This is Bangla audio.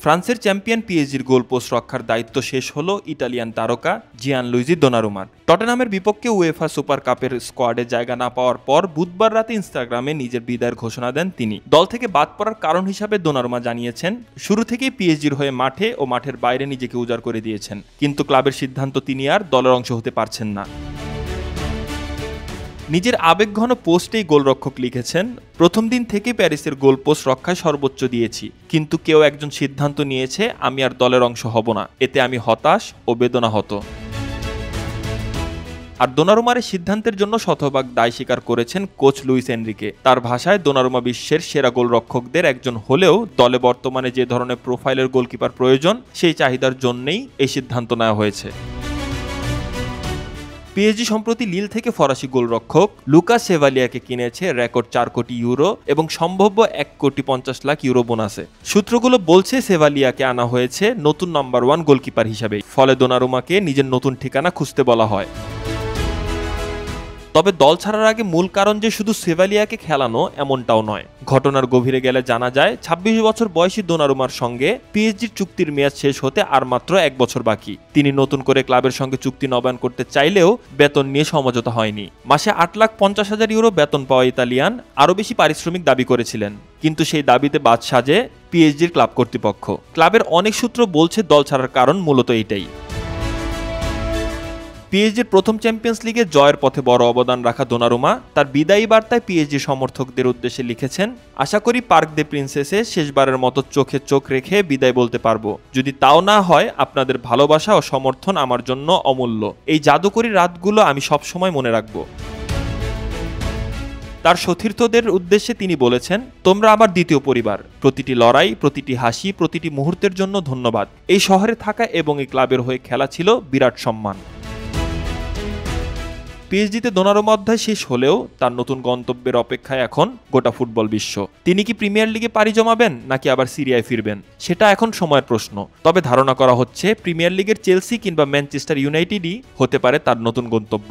ফ্রান্সের চ্যাম্পিয়ন পিএসজির গোলপোস্ট রক্ষার দায়িত্ব শেষ হলো ইটালিয়ান তারকা জিয়ানলুইজি দোনারুমার। টটেনহামের বিপক্ষে উয়েফা সুপার কাপের স্কোয়াডে জায়গা না পাওয়ার পর বুধবার রাতে ইনস্টাগ্রামে নিজের বিদায়ের ঘোষণা দেন তিনি। দল থেকে বাদ পড়ার কারণ হিসাবে দোনারুমা জানিয়েছেন, শুরু থেকেই পিএসজির হয়ে মাঠে ও মাঠের বাইরে নিজেকে উজাড় করে দিয়েছেন, কিন্তু ক্লাবের সিদ্ধান্ত তিনি আর দলের অংশ হতে পারছেন না। নিজের আবেগঘন পোস্টেই গোলরক্ষক লিখেছেন, প্রথম দিন থেকে প্যারিসের গোলপোস্ট রক্ষায় সর্বোচ্চ দিয়েছি, কিন্তু কেউ একজন সিদ্ধান্ত নিয়েছে আমি আর দলের অংশ হব না, এতে আমি হতাশ ও বেদনাহত। আর দোনারুমার সিদ্ধান্তের জন্য শতভাগ দায় স্বীকার করেছেন কোচ লুইস এনরিকে। তার ভাষায়, দোনারুমা বিশ্বের সেরা গোলরক্ষকদের একজন হলেও দলে বর্তমানে যে ধরনের প্রোফাইলের গোলকিপার প্রয়োজন সেই চাহিদার জন্যই এই সিদ্ধান্ত নেওয়া হয়েছে। পিএসজি সম্প্রতি লিল থেকে ফরাসি গোলরক্ষক লুকাস সেভালিয়াকে কিনেছে রেকর্ড 4 কোটি ইউরো এবং সম্ভাব্য 1,50,00,000 ইউরো বোনাসে। সূত্রগুলো বলছে সেভালিয়াকে আনা হয়েছে নতুন নাম্বার 1 গোলকিপার হিসাবে, ফলে দোনারুমাকে নিজের নতুন ঠিকানা খুঁজতে বলা হয়। তবে দল ছাড়ার আগে মূল কারণ যে শুধু সেভালিয়াকে খেলানো এমনটাও নয়। ঘটনার গভীরে গেলে জানা যায় 26 বছর বয়সী দোনারুমার সঙ্গে পিএসজির চুক্তির মেয়াদ শেষ হতে আর মাত্র 1 বছর বাকি। তিনি নতুন করে ক্লাবের সঙ্গে চুক্তি নবায়ন করতে চাইলেও বেতন নিয়ে সমঝোতা হয়নি। মাসে 8,50,000 ইউরো বেতন পাওয়া ইতালিয়ান আরও বেশি পারিশ্রমিক দাবি করেছিলেন, কিন্তু সেই দাবিতে বাদ সাজে পিএসজির ক্লাব কর্তৃপক্ষ। ক্লাবের অনেক সূত্র বলছে দল ছাড়ার কারণ মূলত এটাই। পিএসজির প্রথম চ্যাম্পিয়ন্স লিগে জয়ের পথে বড় অবদান রাখা দোনারুমা তার বিদায়ী বার্তায় পিএসজি সমর্থকদের উদ্দেশ্যে লিখেছেন, আশা করি পার্ক দে প্রিন্সেসে শেষবারের মতো চোখে চোখ রেখে বিদায় বলতে পারবো। যদি তাও না হয়, আপনাদের ভালোবাসা ও সমর্থন আমার জন্য অমূল্য। এই জাদুকরী রাতগুলো আমি সবসময় মনে রাখবো। তার সতীর্থদের উদ্দেশ্যে তিনি বলেছেন, তোমরা আমার দ্বিতীয় পরিবার। প্রতিটি লড়াই, প্রতিটি হাসি, প্রতিটি মুহূর্তের জন্য ধন্যবাদ। এই শহরে থাকা এবং এই ক্লাবের হয়ে খেলা ছিল বিরাট সম্মান। পিএসজিতে দোনারুমা অধ্যায় শেষ হলেও তার নতুন গন্তব্যের অপেক্ষায় এখন গোটা ফুটবল বিশ্ব। তিনি কি প্রিমিয়ার লিগে পাড়ি জমাবেন নাকি আবার সিরিয়ায় ফিরবেন, সেটা এখন সময়ের প্রশ্ন। তবে ধারণা করা হচ্ছে প্রিমিয়ার লিগের চেলসি কিংবা ম্যানচেস্টার ইউনাইটেডই হতে পারে তার নতুন গন্তব্য।